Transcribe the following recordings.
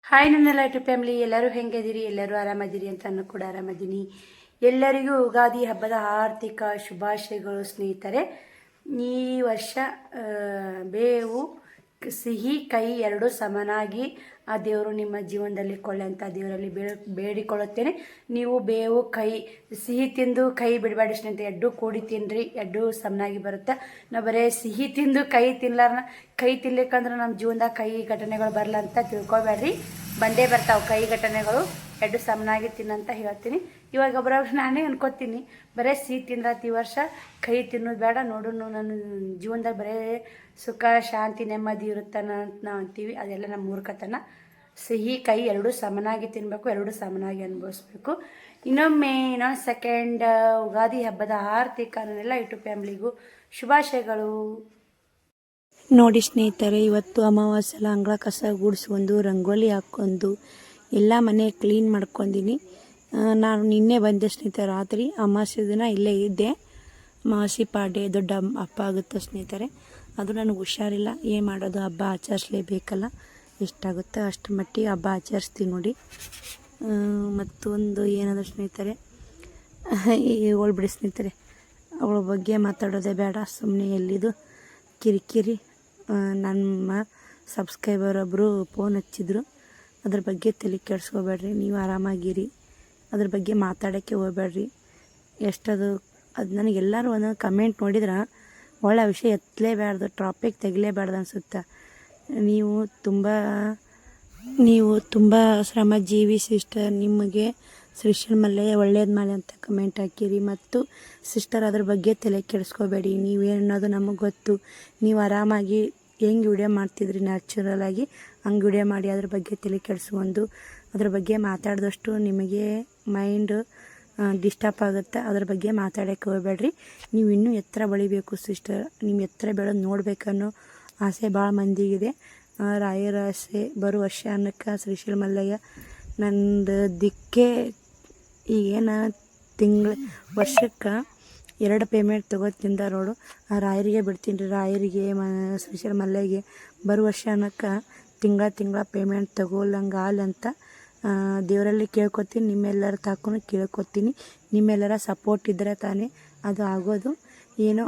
Hi ನನ್ನೆಲ್ಲ family, ಎಲ್ಲರೂ ಹೆಂಗಿದ್ದೀರಿ? ಎಲ್ಲರೂ ಆರಾಮದಿರಿ ಅಂತ ನಾನು ಕೂಡ ಆರಾಮದ್ದೀನಿ. ಎಲ್ಲರಿಗೂ ಯುಗಾದಿ ಹಬ್ಬದ ಆರ್ಥಿಕ ಶುಭಾಶಯಗಳು ಸ್ನೇಹಿತರೆ. ಈ ವರ್ಷ ಬೇವು ಸಿಹಿ ಕೈ ಎರಡೂ ಸಮನಾಗಿ ಆ ದೇವರು ನಿಮ್ಮ ಜೀವನದಲ್ಲಿ ಕೊಳ್ಳೆ ಅಂತ ದೇವರಲ್ಲಿ ಬೇಡಿಕೊಳ್ಳುತ್ತೇನೆ. ನೀವು ಬೇವು ಕೈ ಸಿಹಿ ತಿಂದು ಕೈ ಬಿಡಬೇಡಿ ಸ್ನೇಹಿತರೆ, ಎಡ್ಡು ಕೂಡಿ ತಿನ್ನಿರಿ, ಎಡ್ಡು ಸಮನಾಗಿ ಬರುತ್ತೆ. ನಾವು ಬರೀ ಸಿಹಿ ತಿಂದು ಕೈ ತಿನ್ಲಾರ ಕೈ ತಿನ್ಲಿಕ್ಕಂದ್ರೆ ನಮ್ಮ ಜೀವನದಾಗ ಕೈ ಘಟನೆಗಳು ಬರಲ್ಲ ಅಂತ ತಿಳ್ಕೊಬೇಡ್ರಿ. ಬಂದೇ ಬರ್ತಾವೆ ಕೈ ಘಟನೆಗಳು, ಎಡ್ಡು ಸಮನಾಗಿ ತಿನ್ನಂತ ಹೇಳ್ತೀನಿ. ಇವಾಗ ಒಬ್ಬರವ್ರು ನಾನೇ ಅನ್ಕೋತೀನಿ, ಬರೀ ಸಿಹಿ ತಿಂದ್ರಾತಿ ವರ್ಷ ಕೈ ತಿನ್ನೋದು ಬೇಡ ನೋಡು, ನನ್ನ ಜೀವನದಾಗ ಬರೀ ಸುಖ ಶಾಂತಿ ನೆಮ್ಮದಿ ಇರುತ್ತಾನ ಅಂತ ನಾವು ಅಂತೀವಿ. ಅದೆಲ್ಲ ನಮ್ಮ ಮೂರ್ಖತನ. ಸಿಹಿ ಕೈ ಎರಡೂ ಸಮನಾಗಿ ತಿನ್ನಬೇಕು, ಎರಡೂ ಸಮನಾಗಿ ಅನುಭವಿಸ್ಬೇಕು. ಇನ್ನೊಮ್ಮೆ ಸೆಕೆಂಡ್ ಯುಗಾದಿ ಹಬ್ಬದ ಆರ್ಥಿಕ ನನ್ನೆಲ್ಲ ಯೂಟ್ಯೂಬ್ ಫ್ಯಾಮ್ಲಿಗೂ ಶುಭಾಶಯಗಳು. ನೋಡಿ ಸ್ನೇಹಿತರೆ, ಇವತ್ತು ಅಮಾವಾಸ್ಯೆಲ್ಲ ಅಂಗಳ ಕಸ ಗುಡಿಸ್ಕೊಂಡು ರಂಗೋಲಿ ಹಾಕ್ಕೊಂಡು ಎಲ್ಲ ಮನೆ ಕ್ಲೀನ್ ಮಾಡ್ಕೊಂಡಿನಿ. ನಾನು ನಿನ್ನೆ ಬಂದೆ ಸ್ನೇಹಿತರೆ, ರಾತ್ರಿ ಅಮಾವಾಸ್ಯೆ ದಿನ ಇಲ್ಲೇ ಇದ್ದೆ. ಅಮಾವಾಸ್ಯೆ ಪಾಡ್ಯ ದೊಡ್ಡ ಹಬ್ಬ ಆಗುತ್ತೆ ಸ್ನೇಹಿತರೆ. ಅದು ನನಗೆ ಹುಷಾರಿಲ್ಲ, ಏನು ಮಾಡೋದು, ಹಬ್ಬ ಆಚರಿಸಲೇಬೇಕಲ್ಲ. ಎಷ್ಟಾಗುತ್ತೆ ಅಷ್ಟು ಮಟ್ಟಿಗೆ ಹಬ್ಬ ಆಚರಿಸ್ತೀವಿ ನೋಡಿ. ಮತ್ತೊಂದು ಏನಾದರೂ ಸ್ನೇಹಿತರೆ, ಹೋಗ್ಬಿಡಿ ಸ್ನೇಹಿತರೆ, ಅವಳ ಬಗ್ಗೆ ಮಾತಾಡೋದೇ ಬೇಡ. ಸುಮ್ಮನೆ ಎಲ್ಲಿದು ಕಿರಿಕಿರಿ. ನಮ್ಮ ಸಬ್ಸ್ಕ್ರೈಬರ್ ಒಬ್ಬರು ಫೋನ್ ಹಚ್ಚಿದ್ರು, ಅದ್ರ ಬಗ್ಗೆ ತಲೆ ಕೆಡಿಸ್ಕೋಬೇಡ್ರಿ, ನೀವು ಆರಾಮಾಗಿರಿ, ಅದ್ರ ಬಗ್ಗೆ ಮಾತಾಡೋಕ್ಕೆ ಹೋಗ್ಬೇಡ್ರಿ. ಎಷ್ಟದು ಅದು ನನಗೆ ಎಲ್ಲರೂ ಒಂದೊಂದು ಕಮೆಂಟ್ ನೋಡಿದ್ರೆ ಒಳ್ಳೆ ವಿಷಯ ಎತ್ತಲೇಬಾರ್ದು, ಟಾಪಿಕ್ ತೆಗಿಲೇಬಾರ್ದು ಅನಿಸುತ್ತೆ. ನೀವು ತುಂಬ ಶ್ರಮಜೀವಿ ಸಿಸ್ಟರ್, ನಿಮಗೆ ಶ್ರೀಶೈಲ್ ಮಲ್ಲಯ್ಯ ಒಳ್ಳೇದು ಮಾಡಿ ಅಂತ ಕಮೆಂಟ್ ಹಾಕಿರಿ. ಮತ್ತು ಸಿಸ್ಟರ್, ಅದ್ರ ಬಗ್ಗೆ ತಲೆ ಕೆಡಿಸ್ಕೋಬೇಡಿ, ನೀವೇನನ್ನೋದು ನಮಗೆ ಗೊತ್ತು. ನೀವು ಆರಾಮಾಗಿ ಹೆಂಗೆ ವಿಡಿಯೋ ಮಾಡ್ತಿದ್ರಿ ನ್ಯಾಚುರಲಾಗಿ ಹಂಗೆ ವಿಡಿಯೋ ಮಾಡಿ, ಅದ್ರ ಬಗ್ಗೆ ತಲೆ ಕೆಡಿಸ್ಕೊಂಡು ಅದ್ರ ಬಗ್ಗೆ ಮಾತಾಡಿದಷ್ಟು ನಿಮಗೆ ಮೈಂಡ್ ಡಿಸ್ಟರ್ಬ್ ಆಗುತ್ತೆ. ಅದ್ರ ಬಗ್ಗೆ ಮಾತಾಡೋಕ್ಕೆ ಹೋಗ್ಬೇಡ್ರಿ. ನೀವು ಇನ್ನೂ ಎತ್ತರ ಬೆಳಿಬೇಕು ಸಿಸ್ಟರ್, ನಿಮ್ಮ ಎತ್ತರ ಬೆಳೆದು ನೋಡ್ಬೇಕನ್ನೋ ಆಸೆ ಭಾಳ ಮಂದಿಗಿದೆ. ರಾಯರ ಆಸೆ ಬರೋ ವರ್ಷ ಅನ್ನಕ್ಕೆ ಶ್ರೀಶೈಲ್ ಮಲ್ಲಯ್ಯ ನಂದು ದಿಕ್ಕೇ ಈಗೇನು ವರ್ಷಕ್ಕೆ 2 ಪೇಮೆಂಟ್ ತೊಗೋತಿಂದ ನೋಡು, ಆ ರಾಯರಿಗೆ ಬಿಡ್ತೀನಿ ರೀ. ರಾಯರಿಗೆ ಶ್ರೀಶೈಲ್ ಮಲ್ಲಯ್ಯಗೆ ಬರೋ ವರ್ಷ ಅನ್ನಕ್ಕೆ ತಿಂಗಳ ಪೇಮೆಂಟ್ ತಗೋಲಂಗೆ ಅಂತ ದೇವರಲ್ಲಿ ಕೇಳ್ಕೊತೀನಿ. ನಿಮ್ಮೆಲ್ಲರ ತಾಕೂ ಕೇಳ್ಕೊತೀನಿ. ನಿಮ್ಮೆಲ್ಲರ ಸಪೋರ್ಟ್ ಇದ್ದರೆ ತಾನೇ ಅದು ಆಗೋದು. ಏನೋ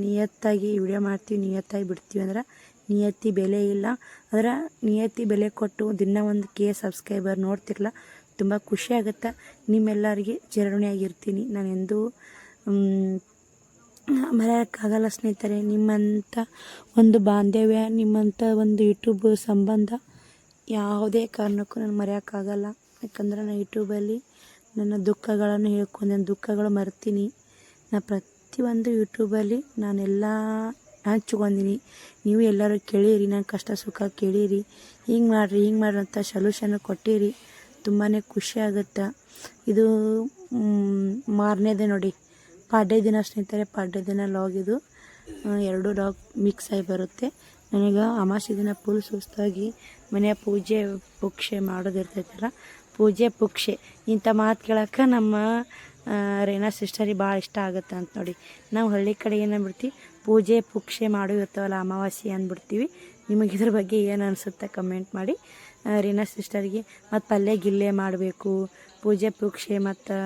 ನಿಯತ್ತಾಗಿ ವಿಡಿಯೋ ಮಾಡ್ತೀವಿ, ನಿಯತ್ತಾಗಿ ಬಿಡ್ತೀವಿ ಅಂದ್ರೆ ನಿಯತ್ತಿ ಬೆಲೆ ಇಲ್ಲ. ಅದರ ನಿಯತ್ತಿ ಬೆಲೆ ಕೊಟ್ಟು ದಿನ 1K ಸಬ್ಸ್ಕ್ರೈಬರ್ ನೋಡ್ತಿರಲ್ಲ, ತುಂಬ ಖುಷಿ ಆಗುತ್ತೆ. ನಿಮ್ಮೆಲ್ಲರಿಗೆ ಚಿರಋಣಿಯಾಗಿರ್ತೀನಿ. ನಾನು ಎಂದೂ ಮರೆಯೋಕ್ಕಾಗಲ್ಲ ಸ್ನೇಹಿತರೆ. ನಿಮ್ಮಂಥ ಒಂದು ಬಾಂಧವ್ಯ, ನಿಮ್ಮಂಥ ಒಂದು ಯೂಟ್ಯೂಬ್ ಸಂಬಂಧ ಯಾವುದೇ ಕಾರಣಕ್ಕೂ ನಾನು ಮರೆಯೋಕ್ಕಾಗಲ್ಲ. ಯಾಕಂದ್ರೆ ನಾನು ಯೂಟ್ಯೂಬಲ್ಲಿ ನನ್ನ ದುಃಖಗಳನ್ನು ಹೇಳ್ಕೊಂಡು ದುಃಖಗಳು ಮರ್ತೀನಿ. ನಾನು ಪ್ರತಿಯೊಂದು ಯೂಟ್ಯೂಬಲ್ಲಿ ನಾನೆಲ್ಲ ಹಂಚ್ಕೊಂಡಿನಿ. ನೀವು ಎಲ್ಲರೂ ಕೇಳಿರಿ, ನನ್ನ ಕಷ್ಟ ಸುಖ ಕೇಳಿರಿ, ಹಿಂಗೆ ಮಾಡಿರಿ ಅಂತ ಸೊಲ್ಯೂಷನ್ ಕೊಟ್ಟಿರಿ. ತುಂಬಾ ಖುಷಿ ಆಗುತ್ತೆ. ಇದು ಮಾರನೇದೇ ನೋಡಿ, ಪಾಡ್ಯ ದಿನ ಸ್ನೇಹಿತರೆ. ಪಾಡ್ಯ ದಿನ ಲಾಗ್ ಇದು 2 ಲಾಗ್ ಮಿಕ್ಸ್ ಆಗಿ ಬರುತ್ತೆ. ನನಗೆ ಅಮಾವಾಸ್ಯೆ ದಿನ ಫುಲ್ ಸುಸ್ತಾಗಿ ಮನೆಯ ಪೂಜೆ ಪುಕ್ಷೆ ಮಾಡೋದಿರ್ತೈತಲ್ಲ, ಪೂಜೆ ಪುಕ್ಷೆ ಇಂಥ ಮಾತು ಕೇಳೋಕೆ ನಮ್ಮ ರೇನಾ ಸಿಸ್ಟರಿಗೆ ಭಾಳ ಇಷ್ಟ ಆಗುತ್ತೆ ಅಂತ ನೋಡಿ. ನಾವು ಹಳ್ಳಿ ಕಡೆ ಏನಾಗ್ಬಿಡ್ತೀವಿ, ಪೂಜೆ ಪುಕ್ಷೆ ಮಾಡೋ ಇರ್ತಾವಲ್ಲ ಅಮಾವಾಸ್ಯೆ ಅಂದ್ಬಿಡ್ತೀವಿ. ನಿಮಗೆ ಇದ್ರ ಬಗ್ಗೆ ಏನು ಅನಿಸುತ್ತೆ ಕಮೆಂಟ್ ಮಾಡಿ. ರೇನಾ ಸಿಸ್ಟರ್ಗೆ ಮತ್ತು ಪಲ್ಯ ಗಿಲ್ಲೆ ಮಾಡಬೇಕು, ಪೂಜೆ ಪುಕ್ಷೆ ಮತ್ತು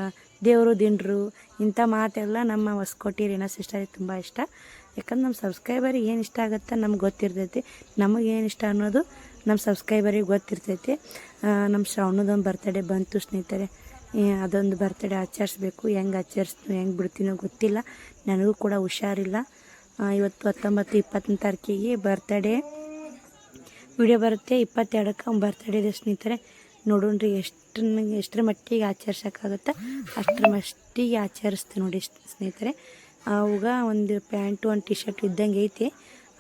ದೇವರು ದಿಂಡ್ರು ಇಂಥ ಮಾತೆಲ್ಲ ನಮ್ಮ ಹೊಸಕೋಟೆ ರೇನಾ ಸಿಸ್ಟರಿಗೆ ತುಂಬ ಇಷ್ಟ. ಯಾಕಂದ್ರೆ ನಮ್ಮ ಸಬ್ಸ್ಕ್ರೈಬರಿಗೆ ಏನು ಇಷ್ಟ ಆಗುತ್ತೆ ನಮ್ಗೆ ಗೊತ್ತಿರ್ತೈತಿ. ನಮಗೇನು ಇಷ್ಟ ಅನ್ನೋದು ನಮ್ಮ ಸಬ್ಸ್ಕ್ರೈಬರಿಗೆ ಗೊತ್ತಿರ್ತೈತಿ. ನಮ್ಮ ಶ್ರಾವಣದೊಂದು ಬರ್ತಡೇ ಬಂತು ಸ್ನೇಹಿತರೆ. ಅದೊಂದು ಬರ್ತಡೇ ಆಚರಿಸ್ಬೇಕು. ಹೆಂಗೆ ಆಚರಿಸ್ತೀನೋ ಹೆಂಗೆ ಬಿಡ್ತೀನೋ ಗೊತ್ತಿಲ್ಲ, ನನಗೂ ಕೂಡ ಹುಷಾರಿಲ್ಲ. ಇವತ್ತು 19-20 ತಾರೀಕಿಗೆ ಬರ್ತಡೇ ವಿಡಿಯೋ ಬರುತ್ತೆ. 22ಕ್ಕೆ ಬರ್ತಡೇ ಇದೆ ಸ್ನೇಹಿತರೆ. ನೋಡೋಣ್ರಿ ಎಷ್ಟರ ಮಟ್ಟಿಗೆ ಆಚರಿಸೋಕ್ಕಾಗುತ್ತೆ ಅಷ್ಟರ ಮಟ್ಟಿಗೆ ಆಚರಿಸ್ತೀನಿ ನೋಡಿ ಸ್ನೇಹಿತರೆ. ಅವಾಗ ಒಂದು ಪ್ಯಾಂಟು ಒಂದು ಟಿ ಶರ್ಟ್ ಇದ್ದಂಗೆ ಐತಿ,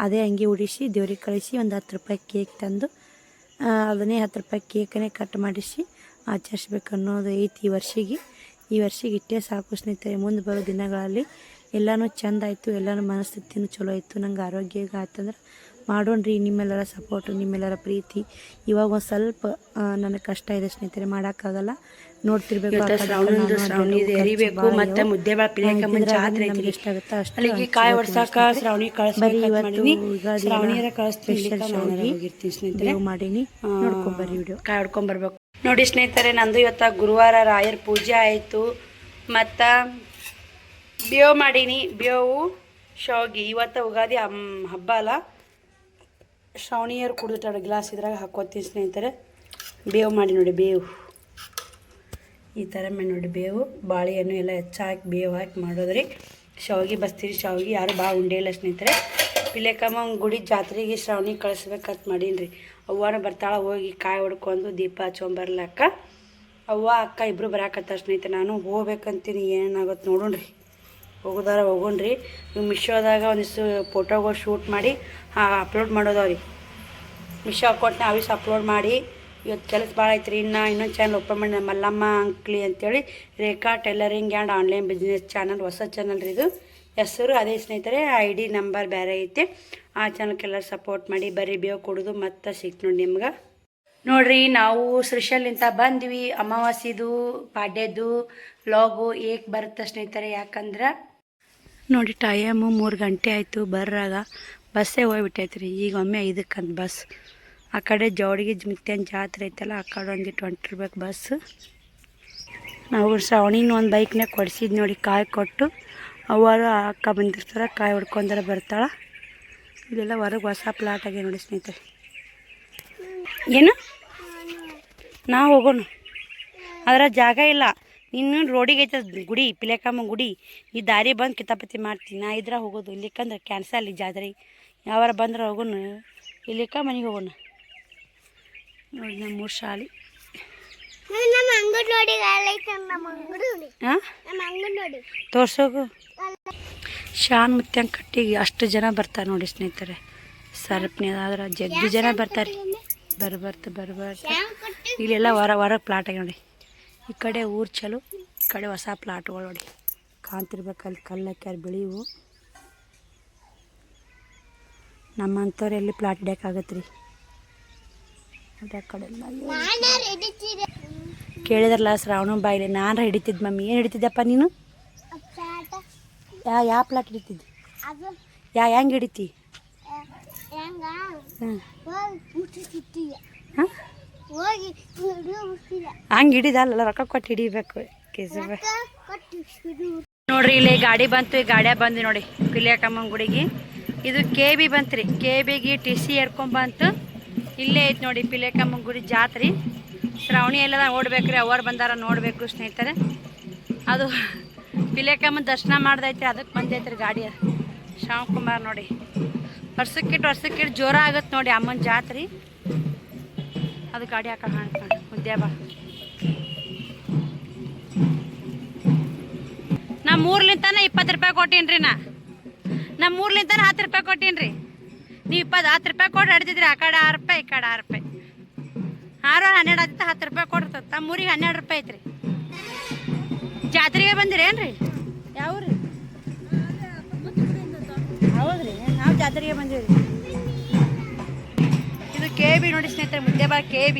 ಅದೇ ಹಂಗೆ ಉಡಿಸಿ ದೇವ್ರಿಗೆ ಕಳಿಸಿ ಒಂದು 10 ರೂಪಾಯಿ ಕೇಕ್ ತಂದು ಅದನ್ನೇ 10 ರೂಪಾಯಿ ಕೇಕನ್ನೇ ಕಟ್ ಮಾಡಿಸಿ ಆಚರಿಸ್ಬೇಕು ಅನ್ನೋದು ಐತಿ ಈ ವರ್ಷಿಗೆ ಇಟ್ಟೇ ಸಾಕು ಸ್ನೇಹಿತರೆ. ಮುಂದೆ ಬರೋ ದಿನಗಳಲ್ಲಿ ಎಲ್ಲನೂ ಚೆಂದ ಆಯಿತು, ಎಲ್ಲನೂ ಮನಸ್ಥಿತಿನೂ ಚಲೋ ಆಯಿತು, ನಂಗೆ ಆರೋಗ್ಯ ಆಯ್ತಂದ್ರೆ ಮಾಡೋಣ್ರಿ. ನಿಮ್ಮೆಲ್ಲರ ಸಪೋರ್ಟು, ನಿಮ್ಮೆಲ್ಲರ ಪ್ರೀತಿ. ಇವಾಗ ಒಂದು ಸ್ವಲ್ಪ ನನಗೆ ಕಷ್ಟ ಇದೆ ಸ್ನೇಹಿತರೆ, ಮಾಡೋಕ್ಕಾಗಲ್ಲ. ನೋಡ್ತಿರ್ಬೇಕು ಎರಿಬೇಕು ಮತ್ತು ಮುದ್ದೆ ಭಾಳ ಪಿಲೇಕಮ್ಮನ ಜಾತ್ರೆ ಐತಿ. ಎಷ್ಟಾಗುತ್ತೋ ಅಷ್ಟು ಅಲ್ಲಿಗೆ ಕಾಯಿ ಹೊಡ್ಸಾಕ ಶ್ರಾವಣಿ ಬರೀ ಕಳಿಸ್ಬೇಕು ಇವತ್ತು ಶ್ರಾವಣಿಯರ ಸ್ಪೆಷಲ್ ಹೋಗಿರ್ತೀನಿ ಸ್ನೇಹಿತರೆ. ಮಾಡೀನಿ, ನೋಡ್ಕೊಂಬರ್ರಿ ವಿಡಿಯೋ. ಕಾಯಿ ಹೊಡ್ಕೊಂಬರ್ಬೇಕು ನೋಡಿ ಸ್ನೇಹಿತರೆ. ನಂದು ಇವತ್ತು ಗುರುವಾರ ರಾಯರ ಪೂಜೆ ಆಯಿತು ಮತ್ತು ಬೇವು ಮಾಡೀನಿ. ಬೇವು ಶಾವಿಗೆ ಇವತ್ತು ಉಗಾದಿ ಹಬ್ಬ ಅಲ್ಲ, ಶ್ರಾವಣಿಯರು ಕುಡಿದಿಟ್ಟಾಡ ಗ್ಲಾಸ್ ಇದ್ರಾಗ ಹಾಕೋತೀನಿ ಸ್ನೇಹಿತರೆ. ಬೇವು ಮಾಡಿ ನೋಡಿ, ಬೇವು ಈ ಥರ ಮಾಡಿ ನೋಡಿ. ಬೇವು ಬಾಳೆಹಣ್ಣು ಎಲ್ಲ ಹೆಚ್ಚಾಕಿ ಬೇವು ಹಾಕಿ ಮಾಡೋದ್ರಿ. ಶಾವಿಗೆ ಬಸ್ತೀರಿ. ಶಾವಿಗೆ ಯಾರು ಭಾಳ ಉಂಡೆ ಇಲ್ಲ ಸ್ನೇಹಿತರೆ. ಪಿಲೇಕಮ್ಮ ಗುಡಿ ಜಾತ್ರೆಗೆ ಶ್ರಾವಣಿ ಕಳಿಸ್ಬೇಕಂತ ಮಾಡೀನಿ ರೀ. ಅವ್ವನ ಬರ್ತಾಳೆ, ಹೋಗಿ ಕಾಯಿ ಹೊಡ್ಕೊಂಡು ದೀಪ ಹಚ್ಕೊಂಬರ್ಲಕ್ಕ. ಅವ್ವ ಅಕ್ಕ ಇಬ್ಬರು ಬರಾಕತ್ತಾರೆ ಸ್ನೇಹಿತರೆ. ನಾನು ಹೋಗ್ಬೇಕಂತೀನಿ, ಏನಾಗುತ್ತೆ ನೋಡೋಣ್ರಿ. ಹೋಗೋಣ್ರಿ. ನೀವು ಮಿಶೋದಾಗ ಒಂದಿಷ್ಟು ಫೋಟೋಗಳು ಶೂಟ್ ಮಾಡಿ ಅಪ್ಲೋಡ್ ಮಾಡೋದವ್ರಿ. ಮಿಶೋ ಅಕೌಂಟ್ನ ಅವಿಸ್ ಅಪ್ಲೋಡ್ ಮಾಡಿ. ಇವತ್ತು ಕೆಲಸ ಭಾಳ ಐತ್ರಿ. ಇನ್ನೊಂದು ಚಾನಲ್ ಓಪನ್ ಮಾಡಿ, ಮಲ್ಲಮ್ಮ ಅಂಕ್ಲಿ ಅಂತೇಳಿ, Rekha tailoring and online business channel, ಹೊಸ ಚಾನಲ್ ರೀ ಇದು. ಹೆಸರು ಅದೇ ಸ್ನೇಹಿತರೆ, ID ನಂಬರ್ ಬೇರೆ ಐತೆ. ಆ ಚಾನಲ್ಗೆಲ್ಲ ಸಪೋರ್ಟ್ ಮಾಡಿ. ಬರೀ ಬೇವು ಕೊಡೋದು ಮತ್ತು ಸಿಕ್ತು ನೋಡಿ ನಿಮ್ಗೆ. ನೋಡ್ರಿ, ನಾವು ಶ್ರೀಶೈಲಿಂದ ಬಂದ್ವಿ. ಅಮಾವಾಸ್ಯದು ಪಾಡ್ಯದ್ದು ಲಾಗು ಏಕೆ ಬರುತ್ತೆ ಸ್ನೇಹಿತರೆ, ಯಾಕಂದ್ರೆ ನೋಡಿ ಟೈಮು 3 ಗಂಟೆ ಆಯಿತು. ಬರ್ರಾಗ ಬಸ್ಸೇ ಹೋಗ್ಬಿಟ್ಟೈತೆ ರೀ. ಈಗ ಒಮ್ಮೆ 5ಕ್ಕಂತ ಬಸ್. ಆ ಕಡೆ ಜೋಡಿಗೆ ಮುತ್ತೇನು ಜಾತ್ರೆ ಐತಲ್ಲ, ಆ ಕಡೆ ಒಂದಿಟ್ಟು ಹೊಂಟಿರ್ಬೇಕು ಬಸ್. ನಾವು ಶ್ರಾವಣಿನ ಒಂದು ಬೈಕ್ನಾಗ ಕೊಡಿಸಿದ್ದು ನೋಡಿ, ಕಾಯಿ ಕೊಟ್ಟು. ಅವರು ಅಕ್ಕ ಬಂದಿರ್ತಾರೆ, ಕಾಯಿ ಹೊಡ್ಕೊಂಡ್ರೆ ಬರ್ತಾಳೆ. ಇಲ್ಲೆಲ್ಲ ಹೊರಗೆ ಹೊಸ ಪ್ಲಾಟ್ ಆಗಿ ನೋಡಿ ಸ್ನೇಹಿತರೆ. ಏನು ನಾವು ಹೋಗೋಣ, ಅದರ ಜಾಗ ಇಲ್ಲ. ಇನ್ನು ರೋಡಿಗೆ ಐತೆ ಗುಡಿ, ಪಿಲೇಕಮ್ಮ ಗುಡಿ. ಈ ದಾರಿ ಬಂದು ಕಿತಾಪತಿ ಮಾಡ್ತೀನಿ. ನಾ ಇದ್ರೆ ಹೋಗೋದು, ಇಲ್ಲಿಕಂದ್ರೆ ಕ್ಯಾನ್ಸಲ್. ಈ ಜಾತ್ರೆ ಯಾವಾರ ಬಂದ್ರೆ ಹೋಗೋಣ, ಇಲ್ಲಿಕ ಮನೆಗೆ ಹೋಗೋಣ. ನೋಡಿ ನಮ್ಮ ಶಾಲೆ. ತೋರ್ಸೋಗು. ಶಾನ್ ಮುತ್ಯಂಗೆ ಕಟ್ಟಿಗೆ ಅಷ್ಟು ಜನ ಬರ್ತಾರೆ ನೋಡಿ ಸ್ನೇಹಿತರೆ. ಸರಪಣಿ ಆದ್ರೆ ಜಗ್ಗಿ ಜನ ಬರ್ತಾರೆ. ಬರ್ಬಾರ್ದು ಇಲ್ಲೆಲ್ಲ ಹೊರಗೆ ಪ್ಲಾಟ್ ಆಗಿ ನೋಡಿ. ಈ ಕಡೆ ಊರು ಚಲೋ, ಈ ಕಡೆ ಹೊಸ ಪ್ಲಾಟ್ಗಳು ನೋಡಿ ಕಾಣ್ತಿರ್ಬೇಕು. ಅಲ್ಲಿ ಕಲ್ಲು ಹಾಕ್ಯಾರ ಬೆಳೆಯವು. ನಮ್ಮಂಥವ್ರು ಎಲ್ಲಿ ಪ್ಲಾಟ್ ಹಿಡಿಯೋಕ್ಕಾಗತ್ತೆ ರೀ. ಅದೇ ಕಡೆ ಎಲ್ಲ ಕೇಳಿದ್ರಲ್ಲ ಶ್ರಾವಣ ಬಾಯಿಲೆ. ನಾನು ಹಿಡಿತಿದ್ದು ಮಮ್ಮಿ. ಏನು ಹಿಡಿತಿದ್ದಪ್ಪ ನೀನು? ಯಾವ ಪ್ಲಾಟ್ ಹಿಡಿತಿದ್ದಿ? ಹೆಂಗೆ ಹಿಡಿತಿ? ಹಂಗೆ ಹಿಡಿದಲ್ಲ, ರೊಕ್ಕ ಕೊಟ್ಟು ಹಿಡಿಬೇಕು. ನೋಡ್ರಿ, ಇಲ್ಲಿ ಗಾಡಿ ಬಂತು. ಈ ಗಾಡಿಯಾಗ ಬಂದ್ವಿ ನೋಡಿ ಪಿಲೇಕಮ್ಮನ ಗುಡಿಗೆ. ಇದು KB ಬಂತು ರೀ. KBಗೆ TC ಏರ್ಕೊಂಬಂತು. ಇಲ್ಲೇ ಐತೆ ನೋಡಿ ಪಿಲೇಕಮ್ಮನ ಗುಡಿ ಜಾತ್ರೆ. ಶ್ರಾವಣಿ ಎಲ್ಲ ಓಡ್ಬೇಕ್ರಿ. ಅವ್ರು ಬಂದಾರ ನೋಡಬೇಕು ಸ್ನೇಹಿತರೆ. ಅದು ಪಿಲೇಕಮ್ಮನ ದರ್ಶನ ಮಾಡ್ದೈತೆ, ಅದಕ್ಕೆ ಬಂದೈತ್ರಿ ಗಾಡಿ. ಶ್ರಾವಣಕುಮಾರ್ ನೋಡಿ, ವರ್ಷಕ್ಕಿಟ್ಟು ಜೋರ ಆಗತ್ತೆ ನೋಡಿ ಅಮ್ಮನ ಜಾತ್ರೆ. ಅದು ಗಾಡಿ ಹಾಕ ಕಾಣ್ತಾನೆ ಮುದ್ದೆ ಬಾ. ನಮ್ಮ ಊರ್ಲಿಂತಾನೆ 20 ರೂಪಾಯಿ ಕೊಟ್ಟೀನಿ. ನಮ್ಮ ಊರ್ಲಿಂತಾನೆ 10 ರೂಪಾಯಿ ಕೊಟ್ಟೀನಿ. ನೀವು 10 ರೂಪಾಯಿ ಕೊಟ್ಟು ಹಿಡ್ತಿದ್ರಿ. ಆ ಕಡೆ 6 ರೂಪಾಯಿ, ಈ ಕಡೆ 6 ರೂಪಾಯಿ. 6 12 ಆಗುತ್ತೆ, 10 ರೂಪಾಯಿ ಕೊಡ್ತದೆ. ನಮ್ಮ ಊರಿಗೆ 12 ರೂಪಾಯಿ ಐತ್ರಿ. ಜಾತ್ರೆಗೆ ಬಂದಿರೇನ್ರಿ? ಯಾವ ರೀ? ಹೌದ್ರಿ, ನಾವು ಜಾತ್ರೆಗೆ ಬಂದೀವಿ. ಇದು KB ನೋಡಿ ಸ್ನೇಹಿತರೆ, ಮುದ್ದೆ ಬಾ KB.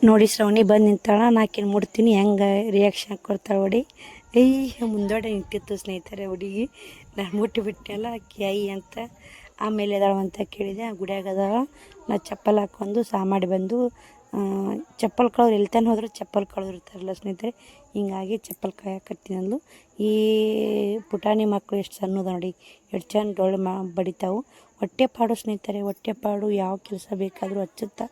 ನೋಡಿ ಶ್ರವಣಿ ಬಂದು ನಿಂತಾಳ. ನಾಕಿನ ಮುಡ್ತೀನಿ, ಹೆಂಗೆ ರಿಯಾಕ್ಷನ್ ಕೊಡ್ತಾಳೆ ನೋಡಿ. ಮುಂದೋಡೆ ನಿಂತಿತ್ತು ಸ್ನೇಹಿತರೆ ಹುಡುಗಿ. ನಾನು ಮುಟ್ಟಿಬಿಟ್ಟೆಲ್ಲ ಆಕಿ ಅಂತ. ಆಮೇಲೆ ಅದಾಳ ಅಂತ ಕೇಳಿದೆ. ಗುಡಿಯಾಗ ಅದಾಳ. ನಾ ಚಪ್ಪಲ್ ಹಾಕ್ಕೊಂಡು ಮಾಡಿ ಬಂದು ಚಪ್ಪಲ್ ಕಳೆದ್ರು ಎಲ್ತಾನೆ ಹೋದ್ರೆ ಚಪ್ಪಲ್ ಕಳೆದಿರ್ತಾರಲ್ಲ ಸ್ನೇಹಿತರೆ. ಹಿಂಗಾಗಿ ಚಪ್ಪಲ್ ಕಾಯಕತ್ತೀನಿ ಅಂದ್ಲು. ಈ ಪುಟಾಣಿ ಮಕ್ಕಳು ಎಷ್ಟು ಸಣ್ಣದ ನೋಡಿ, ಎಷ್ಟು ಚಂದ ಡೊಳ್ಳು ಬಡಿತಾವು. ಹೊಟ್ಟೆಪಾಡು ಸ್ನೇಹಿತರೆ, ಹೊಟ್ಟೆಪಾಡು ಯಾವ ಕೆಲಸ ಬೇಕಾದರೂ ಹಚ್ಚುತ್ತಾ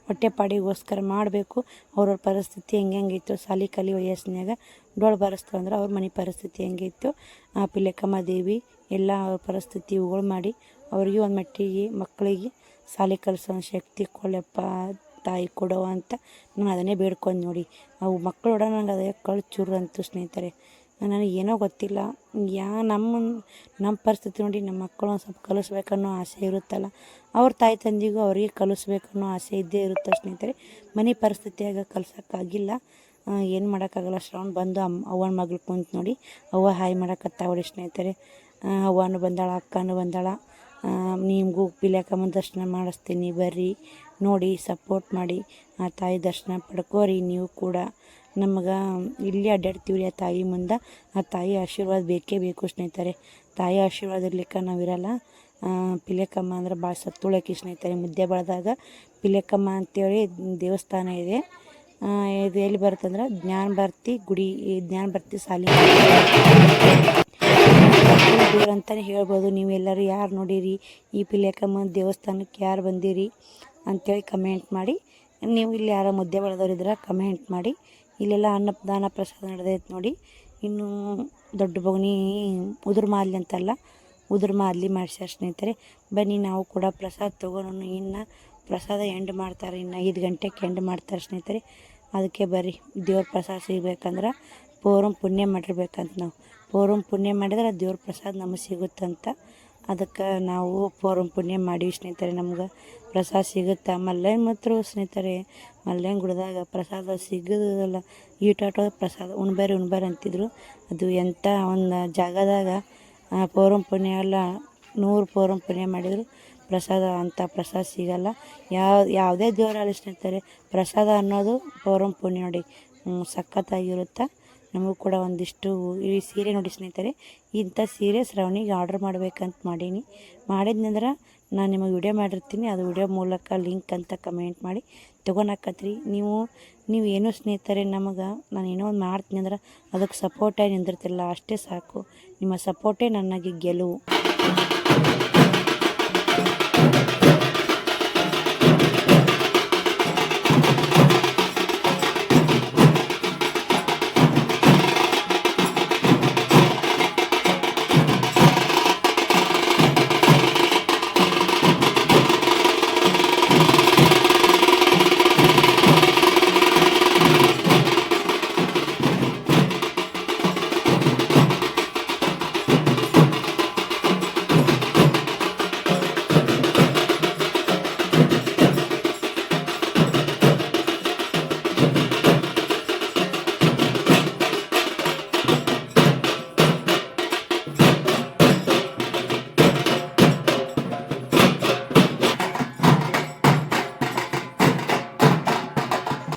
ಹೊಟ್ಟೆಪಾಡಿಗೋಸ್ಕರ ಮಾಡಬೇಕು. ಅವ್ರವ್ರ ಪರಿಸ್ಥಿತಿ ಹೆಂಗಿತ್ತು, ಸಾಲಿ ಕಲಿ ವಯಸ್ಸಿನಾಗ ಡೊಳ್ಳು ಬರೆಸ್ತು ಅಂದ್ರೆ ಅವ್ರ ಮನೆ ಪರಿಸ್ಥಿತಿ ಹೆಂಗಿತ್ತು. ಪಿಲೇಕಮ್ಮ ದೇವಿ ಎಲ್ಲ ಅವ್ರ ಪರಿಸ್ಥಿತಿ ಇವುಗಳು ಮಾಡಿ ಅವ್ರಿಗೆ ಒಂದು ಮಟ್ಟಿಗೆ ಮಕ್ಕಳಿಗೆ ಸಾಲಿ ಕಲಿಸೋ ಶಕ್ತಿ ಕೊಳ್ಳಪ್ಪ ತಾಯಿ ಕೊಡವ ಅಂತ ನಾನು ಅದನ್ನೇ ಬೇಡ್ಕೊಂಡು ನೋಡಿ. ಅವು ಮಕ್ಕಳು ನಂಗೆ ಅದೇ ಕಳು ಚುರು ಅಂತು ಸ್ನೇಹಿತರೆ. ನನಗೇನೋ ಗೊತ್ತಿಲ್ಲ. ನಮ್ಮ ಪರಿಸ್ಥಿತಿ ನೋಡಿ ನಮ್ಮ ಮಕ್ಕಳು ಒಂದು ಸ್ವಲ್ಪ ಕಲಿಸ್ಬೇಕನ್ನೋ ಆಸೆ ಇರುತ್ತಲ್ಲ, ಅವ್ರ ತಾಯಿ ತಂದೆಗೂ ಅವರಿಗೆ ಕಲಿಸ್ಬೇಕನ್ನೋ ಆಸೆ ಇದ್ದೇ ಇರುತ್ತೆ ಸ್ನೇಹಿತರೆ. ಮನೆ ಪರಿಸ್ಥಿತಿಯಾಗ ಕಲ್ಸೋಕ್ಕಾಗಿಲ್ಲ, ಏನು ಮಾಡೋಕ್ಕಾಗಲ್ಲ. ಶ್ರವಣ್ ಬಂದು ಅವ್ವನ ಮಗಳು ಕುಂತು ನೋಡಿ, ಅವ್ವ ಹಾಯ್ ಮಾಡಕತ್ತಾವಳಿ ಸ್ನೇಹಿತರೆ. ಅವ್ವನೂ ಬಂದಾಳ, ಅಕ್ಕನೂ ಬಂದಾಳ. ನಿಮಗೂ ಪಿಲ್ಯಾಕಮ್ಮನ ದರ್ಶನ ಮಾಡಿಸ್ತೀನಿ, ಬರ್ರಿ ನೋಡಿ ಸಪೋರ್ಟ್ ಮಾಡಿ, ಆ ತಾಯಿ ದರ್ಶನ ಪಡ್ಕೋರಿ. ನೀವು ಕೂಡ ನಮಗೆ ಇಲ್ಲಿ ಅಡ್ಡಾಡ್ತೀವಿ ರೀ ಆ ತಾಯಿ ಮುಂದೆ. ಆ ತಾಯಿ ಆಶೀರ್ವಾದ ಬೇಕೇ ಬೇಕು ಸ್ನೇಹಿತರೆ. ತಾಯಿ ಆಶೀರ್ವಾದ ಇರ್ಲಿಕ್ಕೆ ನಾವಿರಲ್ಲ. ಪಿಲ್ಯಾಕಮ್ಮ ಅಂದ್ರೆ ಭಾಳ ಸತ್ತುಳಕಿ ಸ್ನೇಹಿತರೆ. ಮುದ್ದೆ ಬೆಳೆದಾಗ ಪಿಲ್ಯಾಕಮ್ಮ ಅಂತೇಳಿ ದೇವಸ್ಥಾನ ಇದೆ. ಇದು ಎಲ್ಲಿ ಬರುತ್ತಂದ್ರೆ ಜ್ಞಾನಭಾರತಿ ಗುಡಿ, ಜ್ಞಾನಭಾರತಿ ಸಾಲಿ ದೇವ್ರು ಅಂತಲೇ ಹೇಳ್ಬೋದು. ನೀವೆಲ್ಲರೂ ಯಾರು ನೋಡಿರಿ ಈ ಪಿಲ್ಯಾಕಮ್ಮನ ದೇವಸ್ಥಾನಕ್ಕೆ ಯಾರು ಬಂದಿರಿ ಅಂಥೇಳಿ ಕಮೆಂಟ್ ಮಾಡಿ. ನೀವು ಇಲ್ಲಿ ಯಾರ ಮುದ್ದೆ ಬೆಳೆದವ್ರಿದ್ರೆ ಕಮೆಂಟ್ ಮಾಡಿ. ಇಲ್ಲೆಲ್ಲ ಅನ್ನದಾನ ಪ್ರಸಾದ ನಡೆದೈತೆ ನೋಡಿ. ಇನ್ನು ದೊಡ್ಡ ಬೊಗಣಿ ಉದುರು ಮಾದಲಿ ಅಂತಲ್ಲ, ಉದುರು ಮಾದಲಿ ಮಾಡ್ಸ್ಯಾರ ಸ್ನೇಹಿತರೆ. ಬನ್ನಿ ನಾವು ಕೂಡ ಪ್ರಸಾದ ತೊಗೊಂಡು, ಇನ್ನು ಪ್ರಸಾದ ಎಂಡ್ ಮಾಡ್ತಾರೆ, ಇನ್ನು 5 ಗಂಟೆಗೆ ಎಂಡ್ ಮಾಡ್ತಾರೆ ಸ್ನೇಹಿತರೆ. ಅದಕ್ಕೆ ಬರ್ರಿ, ದೇವ್ರ ಪ್ರಸಾದ ಸಿಗ್ಬೇಕಂದ್ರೆ ಪೌರಂ ಪುಣ್ಯ ಮಾಡಿರ್ಬೇಕಂತ. ನಾವು ಪೌರಂ ಪುಣ್ಯ ಮಾಡಿದ್ರೆ ದೇವ್ರ ಪ್ರಸಾದ ನಮಗೆ ಸಿಗುತ್ತಂತ. ಅದಕ್ಕೆ ನಾವು ಪೌರಂ ಪುಣ್ಯ ಮಾಡೀವಿ ಸ್ನೇಹಿತರೆ. ನಮ್ಗೆ ಪ್ರಸಾದ ಸಿಗುತ್ತೆ. ಮಲ್ಲೇನ ಮಾತ್ರ ಸ್ನೇಹಿತರೆ, ಮಲ್ಲೇನ ಗುಡ್ದಾಗ ಪ್ರಸಾದ ಸಿಗೋದಲ್ಲ, ಈಟಾಟೋ ಪ್ರಸಾದ ಉಣ್ಬೇರಿ ಅಂತಿದ್ರು. ಅದು ಎಂಥ ಒಂದು ಜಾಗದಾಗ ಪೌರಂ ಪುಣ್ಯ ಎಲ್ಲ 100 ಪೌರಂ ಪುಣ್ಯ ಮಾಡಿದ್ರು ಪ್ರಸಾದ ಅಂಥ ಪ್ರಸಾದ ಸಿಗಲ್ಲ. ಯಾವುದೇ ದೇವರಲ್ಲಿ ಸ್ನೇಹಿತರೆ, ಪ್ರಸಾದ ಅನ್ನೋದು ಪೌರಂ ಪುಣ್ಯ ನೋಡಿ, ಸಖತ್ತಾಗಿರುತ್ತೆ. ನಮಗೂ ಕೂಡ ಒಂದಿಷ್ಟು ಈ ಸೀರೆ ನೋಡಿ ಸ್ನೇಹಿತರೆ, ಇಂಥ ಸೀರೆ ಶ್ರವಣಿಗೆ ಆರ್ಡ್ರ್ ಮಾಡ್ಬೇಕಂತ ಮಾಡಿದ್ನಂದ್ರೆ ನಾನು ನಿಮಗೆ ವಿಡಿಯೋ ಮಾಡಿರ್ತೀನಿ. ಅದು ವಿಡಿಯೋ ಮೂಲಕ ಲಿಂಕ್ ಅಂತ ಕಮೆಂಟ್ ಮಾಡಿ ತೊಗೊಳಕತ್ರಿ. ನೀವು ಏನೋ ಸ್ನೇಹಿತರೆ, ನಮಗೆ ನಾನು ಏನೋ ಒಂದು ಮಾಡ್ತೀನಿ ಅಂದ್ರೆ ಅದಕ್ಕೆ ಸಪೋರ್ಟಾಗಿ ನಿಂದಿರ್ತಿಲ್ಲ, ಅಷ್ಟೇ ಸಾಕು. ನಿಮ್ಮ ಸಪೋರ್ಟೇ ನನಗೆ ಗೆಲುವು.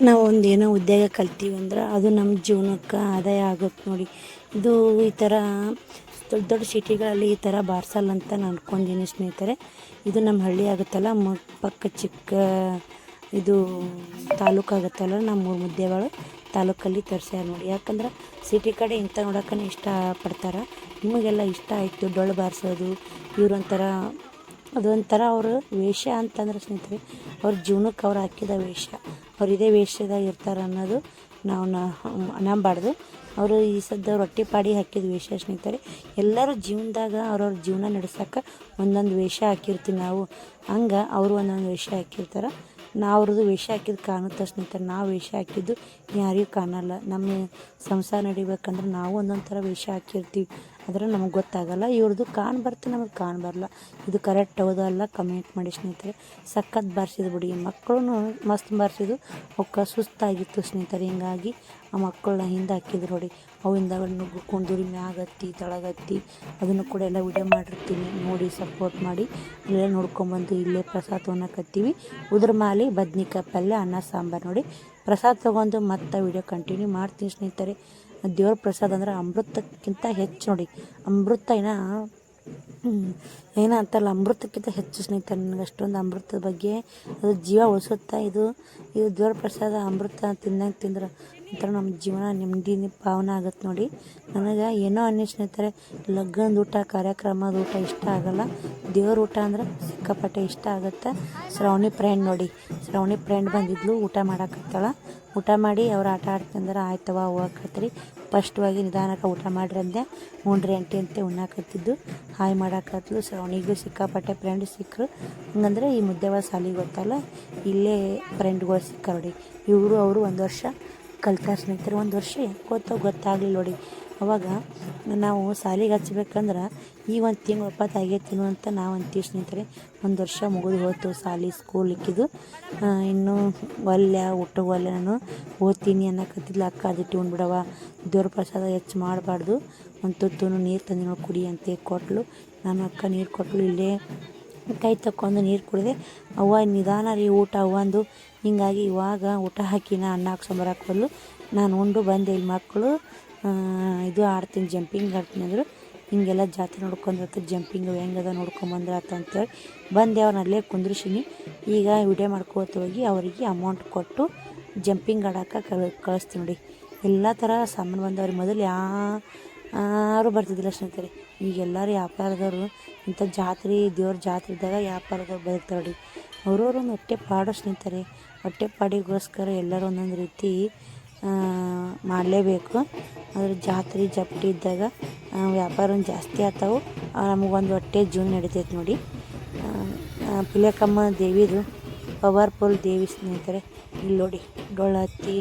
ನಾವು ಒಂದೇನೋ ಉದ್ಯೋಗ ಕಲ್ತೀವಿ ಅಂದ್ರೆ ಅದು ನಮ್ಮ ಜೀವನಕ್ಕೆ ಆದಾಯ ಆಗುತ್ತೆ ನೋಡಿ. ಇದು ಈ ಥರ ದೊಡ್ಡ ದೊಡ್ಡ ಸಿಟಿಗಳಲ್ಲಿ ಈ ಥರ ಬಾರ್ಸಲ್ಲ ಅಂತ ನಾನು ಅಂದ್ಕೊಂಡಿನಿ ಸ್ನೇಹಿತರೆ. ಇದು ನಮ್ಮ ಹಳ್ಳಿ ಆಗುತ್ತಲ್ಲ, ಪಕ್ಕ ಚಿಕ್ಕ ಇದು ತಾಲೂಕು ಆಗುತ್ತಲ್ಲ, ನಮ್ಮ ಮುದ್ದೇಬೇಳೆ ತಾಲೂಕಲ್ಲಿ ತರಿಸ್ಯಾರ ನೋಡಿ. ಯಾಕಂದ್ರೆ ಸಿಟಿ ಕಡೆ ಇಂಥ ನೋಡೋಕೆ ಇಷ್ಟಪಡ್ತಾರೆ. ನಿಮಗೆಲ್ಲ ಇಷ್ಟ ಆಯಿತು ಡೊಳ್ಳು ಬಾರಿಸೋದು. ಇವ್ರೊಂಥರ ಅದೊಂಥರ ಅವ್ರ ವೇಷ ಅಂತಂದ್ರೆ ಸ್ನೇಹಿತರೆ, ಅವ್ರ ಜೀವನಕ್ಕೆ ಅವ್ರು ಹಾಕಿದ ವೇಷ, ಅವ್ರು ಇದೇ ವೇಷದಾಗ ಇರ್ತಾರೆ ಅನ್ನೋದು ನಾವು ನಂಬಾರ್ದು. ಅವರು ಈ ಸದ್ದ ರೊಟ್ಟಿ ಪಾಡಿ ಹಾಕಿದ ವೇಷ ಸ್ನೇಹಿತರೆ. ಎಲ್ಲರೂ ಜೀವನದಾಗ ಅವ್ರವ್ರ ಜೀವನ ನಡೆಸೋಕೆ ಒಂದೊಂದು ವೇಷ ಹಾಕಿರ್ತೀವಿ ನಾವು. ಹಂಗೆ ಅವರು ಒಂದೊಂದು ವೇಷ ಹಾಕಿರ್ತಾರೆ. ಅವ್ರದ್ದು ವೇಷ ಹಾಕಿದ್ದು ಕಾಣುತ್ತೆ ಸ್ನೇಹಿತರೆ. ನಾವು ವೇಷ ಹಾಕಿದ್ದು ಯಾರಿಗೂ ಕಾಣಲ್ಲ. ನಮ್ಮ ಸಂಸಾರ ನಡಿಬೇಕಂದ್ರೆ ನಾವು ಒಂದೊಂದು ಥರ ವೇಷ ಹಾಕಿರ್ತೀವಿ, ಆದರೆ ನಮಗೆ ಗೊತ್ತಾಗಲ್ಲ. ಇವ್ರದ್ದು ಬರುತ್ತೆ, ನಮಗೆ ಬರಲ್ಲ. ಇದು ಕರೆಕ್ಟ್ ಹೌದಲ್ಲ ಕಮೆಂಟ್ ಮಾಡಿ ಸ್ನೇಹಿತರೆ. ಸಖತ್ ಬಾರಿಸಿದ್ರು ಬಿಡಿ. ಮಕ್ಕಳು ಮಸ್ತ್ ಬಾರಿಸಿದ್ದು. ಅವಕ್ಕೆ ಸುಸ್ತಾಗಿತ್ತು ಸ್ನೇಹಿತರೆ. ಹಿಂಗಾಗಿ ಆ ಮಕ್ಕಳನ್ನ ಹಿಂದೆ ಹಾಕಿದ್ರು ನೋಡಿ. ಅವಿಂದ ನುಗ್ಗು ಕುಂದೂರಿ ಮ್ಯಾಗತ್ತಿ ತಳಗತ್ತಿ ಅದನ್ನು ಕೂಡ ಎಲ್ಲ ವಿಡಿಯೋ ಮಾಡಿರ್ತೀನಿ, ನೋಡಿ ಸಪೋರ್ಟ್ ಮಾಡಿ. ಇಲ್ಲೆಲ್ಲ ನೋಡ್ಕೊಂಬಂದು ಇಲ್ಲೇ ಪ್ರಸಾದ ತೊಗೊಳಕತ್ತೀವಿ. ಉದ್ರ ಮಾಲಿ ಬದ್ನಿಕಾಯಿ ಪಲ್ಯ ಅನ್ನ ಸಾಂಬಾರು ನೋಡಿ. ಪ್ರಸಾದ ತೊಗೊಂಡು ಮತ್ತೆ ವಿಡಿಯೋ ಕಂಟಿನ್ಯೂ ಮಾಡ್ತೀನಿ ಸ್ನೇಹಿತರೆ. ದೇವ್ರ ಪ್ರಸಾದ ಅಂದ್ರೆ ಅಮೃತಕ್ಕಿಂತ ಹೆಚ್ಚು ನೋಡಿ. ಅಮೃತ ಏನೋ ಅಂತಲ್ಲ, ಅಮೃತಕ್ಕಿಂತ ಹೆಚ್ಚು ಸ್ನೇಹಿತರೆ. ನನಗೆ ಅಷ್ಟೊಂದು ಅಮೃತದ ಬಗ್ಗೆ ಅದು ಜೀವ ಉಳಿಸುತ್ತಾ. ಇದು ದೇವ್ರ ಪ್ರಸಾದ ಅಮೃತ ತಿಂದ್ರೆ ಒಂಥರ ನಮ್ಮ ಜೀವನ ನೆಮ್ಮದಿ ಪಾವನ ಆಗುತ್ತೆ ನೋಡಿ. ನನಗೆ ಏನೋ ಸ್ನೇಹಿತರೆ, ಲಗ್ನದ ಊಟ ಕಾರ್ಯಕ್ರಮದ ಊಟ ಇಷ್ಟ ಆಗಲ್ಲ. ದೇವ್ರ ಊಟ ಅಂದ್ರೆ ಸಿಕ್ಕಾಪಟ್ಟೆ ಇಷ್ಟ ಆಗುತ್ತೆ. ಶ್ರಾವಣಿ ಫ್ರೆಂಡ್ ನೋಡಿ, ಶ್ರಾವಣಿ ಫ್ರೆಂಡ್ ಬಂದಿದ್ಲು, ಊಟ ಮಾಡಕತ್ತಾಳ. ಊಟ ಮಾಡಿ ಅವ್ರು ಆಟ ಆಡ್ತಂದ್ರೆ ಆಯ್ತವ ಹೋಗಕತ್ರಿ. ಫಸ್ಟ್ವಾಗಿ ನಿಧಾನಕ್ಕೆ ಊಟ ಮಾಡ್ರಿ ಅಂದೆ. 3 ಗಂಟೆ ಅಂತ ಉಣ್ಣಾಕತ್ತಿದ್ದು. ಹಾಯ್ ಮಾಡಾಕತ್ಲು. ಶ್ರಾವಣಿಗೂ ಸಿಕ್ಕಾಪಟ್ಟೆ ಫ್ರೆಂಡ್ ಸಿಕ್ಕರು. ಹಂಗಂದ್ರೆ ಈ ಮುದ್ದೇವ ಸಾಲಿಗೆ ಗೊತ್ತಲ್ಲ, ಇಲ್ಲೇ ಫ್ರೆಂಡ್ಗಳು ಸಿಕ್ಕ ನೋಡಿ. ಇವರು ಅವರು 1 ವರ್ಷ ಕಲ್ತಾರೆ ಸ್ನೇಹಿತರೆ. 1 ವರ್ಷ ಗೊತ್ತಾಗಲಿಲ್ಲ ನೋಡಿ. ಅವಾಗ ನಾವು ಸಾಲಿಗೆ ಹಚ್ಬೇಕಂದ್ರೆ ಈ ಒಂದು ತಿಂಗಳು ಒಪ್ಪತ್ತಾಗೈತಿನು ಅಂತ ನಾವು ಅಂತೀವಿ ಸ್ನೇಹಿತರೆ. ಒಂದು ವರ್ಷ ಮುಗಿದು ಹೋಯ್ತು ಸಾಲಿ ಸ್ಕೂಲ್ ಇಕ್ಕಿದ್ದು. ಇನ್ನೂ ಊಟ ಒಲ್ಲೆ ನಾನು ಓದ್ತೀನಿ ಅನ್ನಕತ್ತಿದ್ಲು. ಅಕ್ಕ ಅದಿಟ್ಟು ಉಂಡ್ಬಿಡವ, ದೇವ್ರ ಪ್ರಸಾದ ಹೆಚ್ಚು ಮಾಡಬಾರ್ದು, ಒಂದು ತುತ್ತು ನೀರು ತಂದಿನ ಕುಡಿ ಅಂತ ಕೊಟ್ಟಳು. ನಾನು ಅಕ್ಕ ನೀರು ಕೊಟ್ಟಳು. ಇಲ್ಲೇ ಕೈ ತಕ್ಕೊಂಡು ನೀರು ಕುಡಿದೆ. ಅವ್ವ ನಿಧಾನ ರೀ ಊಟ ಅವ್ವಂದು. ಹೀಗಾಗಿ ಇವಾಗ ಊಟ ಹಾಕಿನ ಅನ್ನ ಹಾಕ್ಸೊಂಬರಕ್ಕೆ ಬರಲು ನಾನು ಉಂಡು ಬಂದೆ. ಇಲ್ಲಿ ಮಕ್ಕಳು ಇದು ಆಡ್ತೀನಿ, ಜಂಪಿಂಗ್ ಆಡ್ತೀನಿ ಅಂದರು. ಹಿಂಗೆಲ್ಲ ಜಾತ್ರೆ ನೋಡ್ಕೊಂಡ್ರತ್ತ, ಜಂಪಿಂಗ್ ಹೆಂಗದ ನೋಡ್ಕೊಂಬಂದ್ರತ್ತ ಅಂತೇಳಿ ಬಂದೆ. ಅವ್ರನ್ನ ಅಲ್ಲೇ ಕುಂದ್ರಿಸಿನಿ. ಈಗ ವಿಡಿಯೋ ಮಾಡ್ಕೋತ ಹೋಗಿ ಅವರಿಗೆ ಅಮೌಂಟ್ ಕೊಟ್ಟು ಜಂಪಿಂಗ್ ಆಡೋಕೆ ಕಳಿಸ್ತೀನಿ ನೋಡಿ. ಎಲ್ಲ ಥರ ಸಾಮಾನು ಬಂದವ್ರಿ. ಮೊದಲು ಯಾರು ಬರ್ತಿದ್ದಿಲ್ಲ ಸ್ನೇಹಿತರೆ. ಈಗ ಎಲ್ಲರೂ ವ್ಯಾಪಾರದವರು ಇಂಥ ಜಾತ್ರೆ, ದೇವ್ರ ಜಾತ್ರೆ ಇದ್ದಾಗ ವ್ಯಾಪಾರದವ್ರು ಬರ್ತಾರೆ ನೋಡಿ. ಅವ್ರವ್ರು ಒಂದು ಹೊಟ್ಟೆ ಪಾಡು ಸ್ನೇಹಿತರೆ. ಹೊಟ್ಟೆ ಪಾಡಿಗೋಸ್ಕರ ಎಲ್ಲರೂ ಒಂದೊಂದು ರೀತಿ ಮಾಡಲೇಬೇಕು. ಅದ್ರ ಜಾತ್ರೆ ಜಪ್ಟಿ ಇದ್ದಾಗ ವ್ಯಾಪಾರ ಜಾಸ್ತಿ ಆಗ್ತಾವೆ, ನಮಗೊಂದು ಹೊಟ್ಟೆ ಜೀವನ ನಡಿತೈತೆ ನೋಡಿ. ಪಿಲಕಮ್ಮ ದೇವಿದು ಪವರ್ಫುಲ್ ದೇವಿ ಸ್ನೇಹಿತರೆ. ಇಲ್ಲಿ ನೋಡಿ ಡೊಳ್ಳು ಹತ್ತಿ